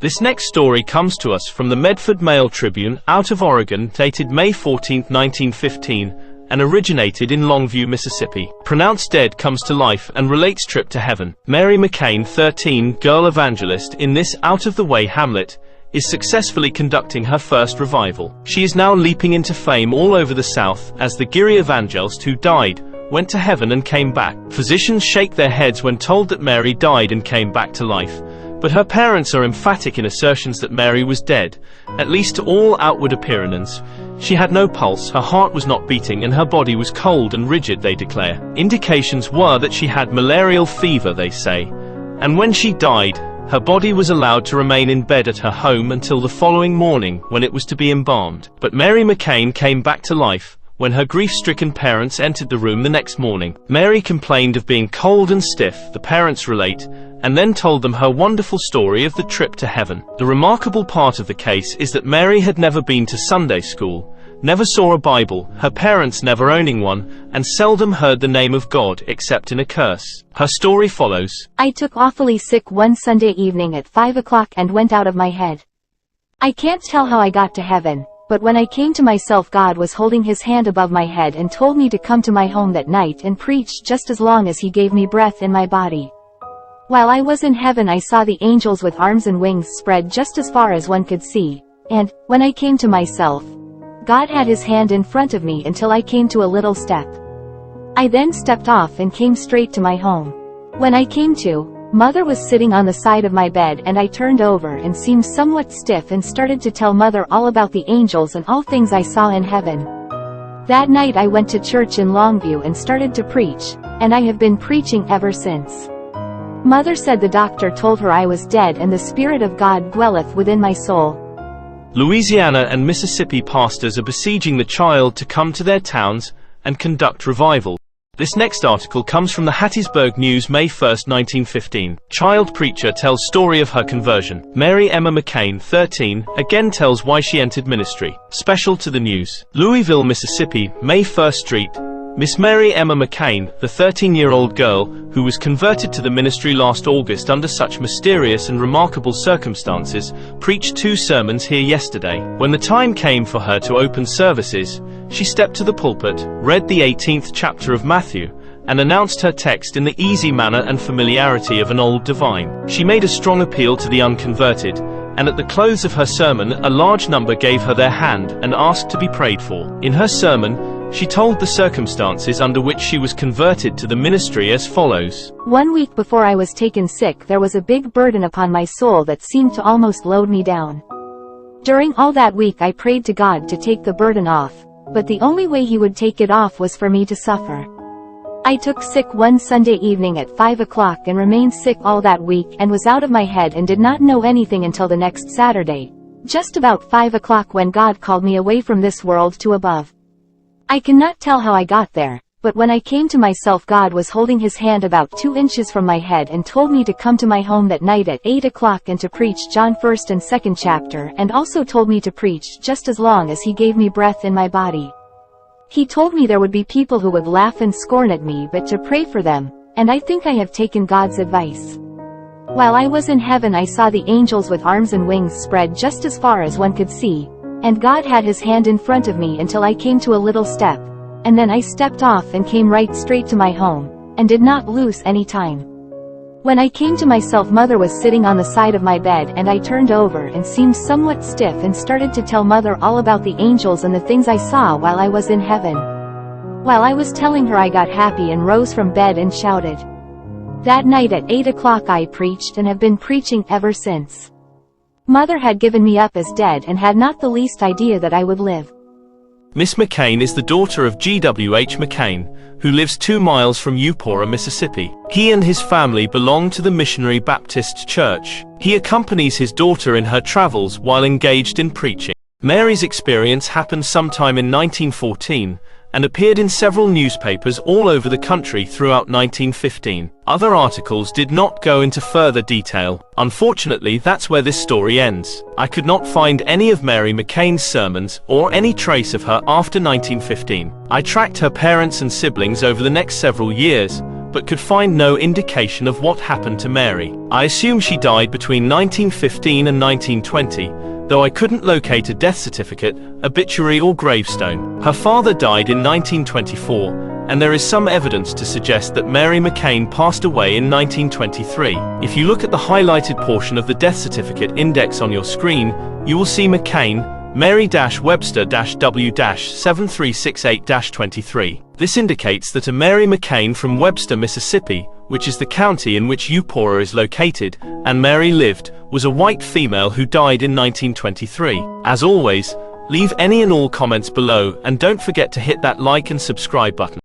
This next story comes to us from the Medford Mail Tribune out of Oregon, dated May 14, 1915, and originated in Longview, Mississippi. Pronounced dead comes to life and relates trip to heaven. Mary McCain, 13, girl evangelist in this out-of-the-way hamlet, is successfully conducting her first revival. She is now leaping into fame all over the South as the Geary Evangelist who died, went to heaven and came back. Physicians shake their heads when told that Mary died and came back to life, but her parents are emphatic in assertions that Mary was dead, at least to all outward appearance. She had no pulse, her heart was not beating, and her body was cold and rigid, they declare. Indications were that she had malarial fever, they say, and when she died, her body was allowed to remain in bed at her home until the following morning, when it was to be embalmed. But Mary McCain came back to life when her grief-stricken parents entered the room the next morning. Mary complained of being cold and stiff, the parents relate, and then told them her wonderful story of the trip to heaven. The remarkable part of the case is that Mary had never been to Sunday school, never saw a Bible, her parents never owning one, and seldom heard the name of God except in a curse. Her story follows. I took awfully sick one Sunday evening at 5 o'clock and went out of my head. I can't tell how I got to heaven, but when I came to myself, God was holding his hand above my head and told me to come to my home that night and preach just as long as he gave me breath in my body. While I was in heaven, I saw the angels with arms and wings spread just as far as one could see, and, when I came to myself, God had his hand in front of me until I came to a little step. I then stepped off and came straight to my home. When I came to, Mother was sitting on the side of my bed, and I turned over and seemed somewhat stiff and started to tell Mother all about the angels and all things I saw in heaven. That night I went to church in Longview and started to preach, and I have been preaching ever since. Mother said the doctor told her I was dead and the Spirit of God dwelleth within my soul. Louisiana and Mississippi pastors are besieging the child to come to their towns and conduct revival. This next article comes from the Hattiesburg News, May 1, 1915. Child preacher tells story of her conversion. Mary Emma McCain, 13, again tells why she entered ministry. Special to the news. Louisville, Mississippi, May 1st Street. Miss Mary Emma McCain, the 13-year-old girl, who was converted to the ministry last August under such mysterious and remarkable circumstances, preached 2 sermons here yesterday. When the time came for her to open services, she stepped to the pulpit, read the 18th chapter of Matthew, and announced her text in the easy manner and familiarity of an old divine. She made a strong appeal to the unconverted, and at the close of her sermon a large number gave her their hand and asked to be prayed for. In her sermon, she told the circumstances under which she was converted to the ministry as follows. 1 week before I was taken sick, there was a big burden upon my soul that seemed to almost load me down. During all that week I prayed to God to take the burden off, but the only way he would take it off was for me to suffer. I took sick one Sunday evening at 5 o'clock and remained sick all that week and was out of my head and did not know anything until the next Saturday, just about 5 o'clock, when God called me away from this world to above. I cannot tell how I got there, but when I came to myself, God was holding his hand about 2 inches from my head and told me to come to my home that night at 8 o'clock and to preach John 1st and 2nd chapter, and also told me to preach just as long as he gave me breath in my body. He told me there would be people who would laugh and scorn at me, but to pray for them, and I think I have taken God's advice. While I was in heaven, I saw the angels with arms and wings spread just as far as one could see, and God had his hand in front of me until I came to a little step, and then I stepped off and came right straight to my home, and did not lose any time. When I came to myself, Mother was sitting on the side of my bed, and I turned over and seemed somewhat stiff and started to tell Mother all about the angels and the things I saw while I was in heaven. While I was telling her, I got happy and rose from bed and shouted. That night at 8 o'clock I preached and have been preaching ever since. Mother had given me up as dead and had not the least idea that I would live. Miss McCain is the daughter of G.W.H. McCain, who lives 2 miles from Eupora, Mississippi. He and his family belong to the Missionary Baptist Church. He accompanies his daughter in her travels while engaged in preaching. Mary's experience happened sometime in 1914, and appeared in several newspapers all over the country throughout 1915. Other articles did not go into further detail. Unfortunately, that's where this story ends. I could not find any of Mary McCain's sermons or any trace of her after 1915. I tracked her parents and siblings over the next several years, but could find no indication of what happened to Mary. I assume she died between 1915 and 1920, though I couldn't locate a death certificate, obituary or gravestone. Her father died in 1924, and there is some evidence to suggest that Mary McCain passed away in 1923. If you look at the highlighted portion of the death certificate index on your screen, you will see McCain, Mary-Webster-W-7368-23. This indicates that a Mary McCain from Webster, Mississippi, which is the county in which Eupora is located, and Mary lived, was a white female who died in 1923. As always, leave any and all comments below and don't forget to hit that like and subscribe button.